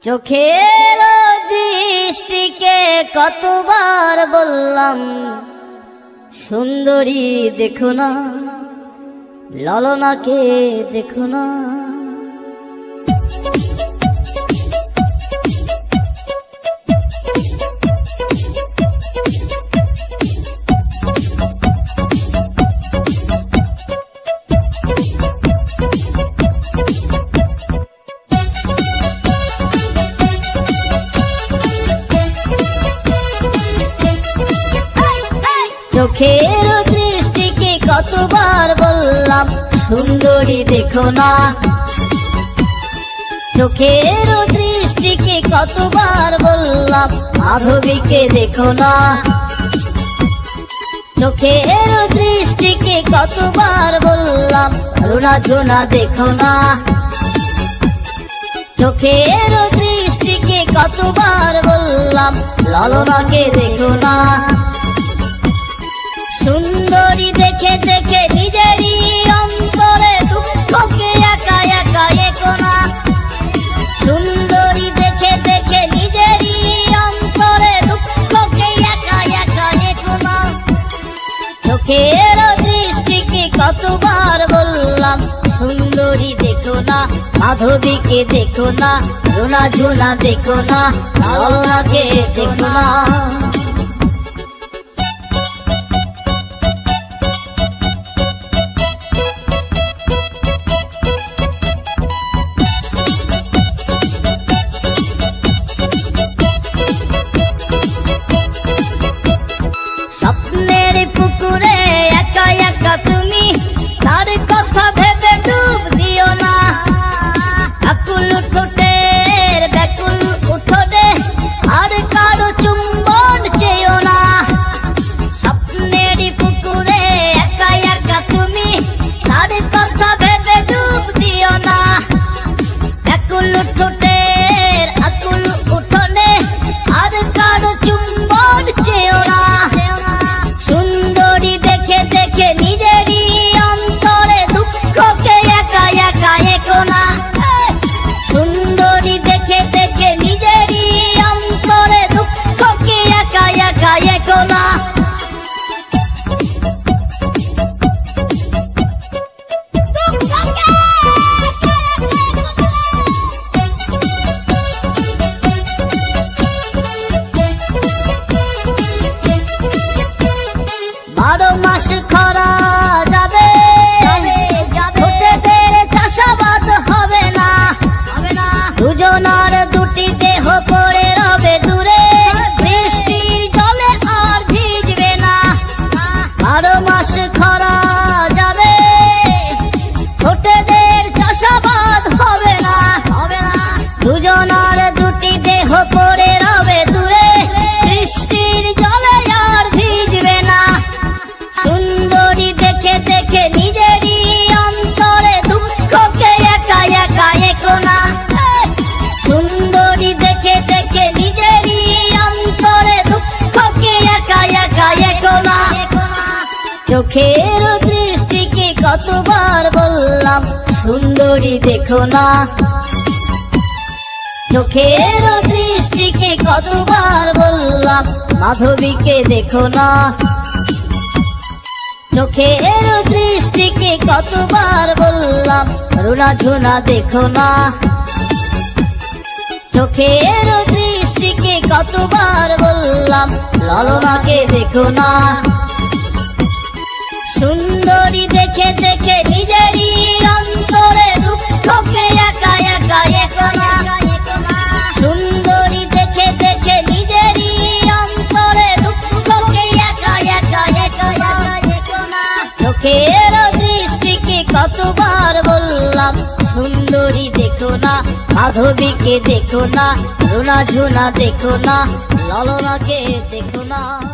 চোখের দৃষ্টিকে কতবার বললাম সুন্দরী দেখো না, ললনাকে দেখো না। চোখের দৃষ্টিকে কতবার বললাম সুন্দরী দেখো না, চোখের দৃষ্টিকে কতবার বললাম মাধবীকে দেখো না, চোখের দৃষ্টিকে কতবার বললাম রুনা ঝুনা দেখো না, চোখের দৃষ্টিকে কতবার বললাম ললনাকে দেখো না। সুন্দরী দেখে দেখে নিজেরই অন্তরে দুঃখকে একা একা একো না, সুন্দরী দেখে দেখে নিজেরই অন্তরে দুঃখকে একা একা একো না। চোখের দৃষ্টিকে কতবার বললাম সুন্দরী দেখো না, মাধবীকে দেখো না, রুনা ঝুনা দেখো না, ললনাকে দেখো না। স্বপ্নের পুকুরে একা একা তুমি, তার কথা ভেবে ডুব দিও না, আকুল ঠোঁটের ব্যাকুল উঠোনে আর কারো চুম্বন চেয়েও না। স্বপ্নের পুকুরে একা একা তুমি, তার কথা ভেবে ডুব দিও না, ব্যাকুল ঠোঁটের আকুল উঠোনে আর কারো চুম্বন চেয়েও না। সুন্দরী দেখে দেখে নিজেরই অন্তরে দুঃখকে একা একা একো না, সুন্দরী দেখে দেখে নিজেরই অন্তরে দুঃখকে একা একা একো না। বারো মাস খরা যাবে, ঠোঁটেদের চাষাবাদ হবে না, দুজনার দুটি দেহ পড়ে রবে দূরে, বৃষ্টির জলে আর ভিজবে না। বারো মাস খরা যাবে, ঠোঁটেদের চাষাবাদ হবে না, দুজনার দুটি দেহ পড়ে রবে দূরে, বৃষ্টির জলে আর ভিজবে না। সুন্দরী দেখে দেখে নিজেরই অন্তরে দুঃখকে একা একা একো না, সুন্দরী দেখে দেখে নিজেরই অন্তরে দুঃখকে একা একা একো না। চোখের দৃষ্টিকে কতবার বললাম সুন্দরী দেখো না, চোখের দৃষ্টিকে কতবার বললাম মাধবীকে দেখো না, চোখের দৃষ্টিকে কতবার বললাম রুনা ঝুনা দেখো না, চোখের দৃষ্টিকে কতবার বললাম ললনাকে দেখো না। সুন্দরী দেখে দেখে নিজেরই অন্তরে দুঃখকে একা একা একো না, সুন্দরী দেখে দেখে নিজেরই অন্তরে দুঃখকে একা একা একো না। চোখের দৃষ্টিকে কতবার বললাম সুন্দরী দেখো না, মাধবীকে দেখো না, রুনা ঝুনা দেখো না, ললনাকে দেখো না।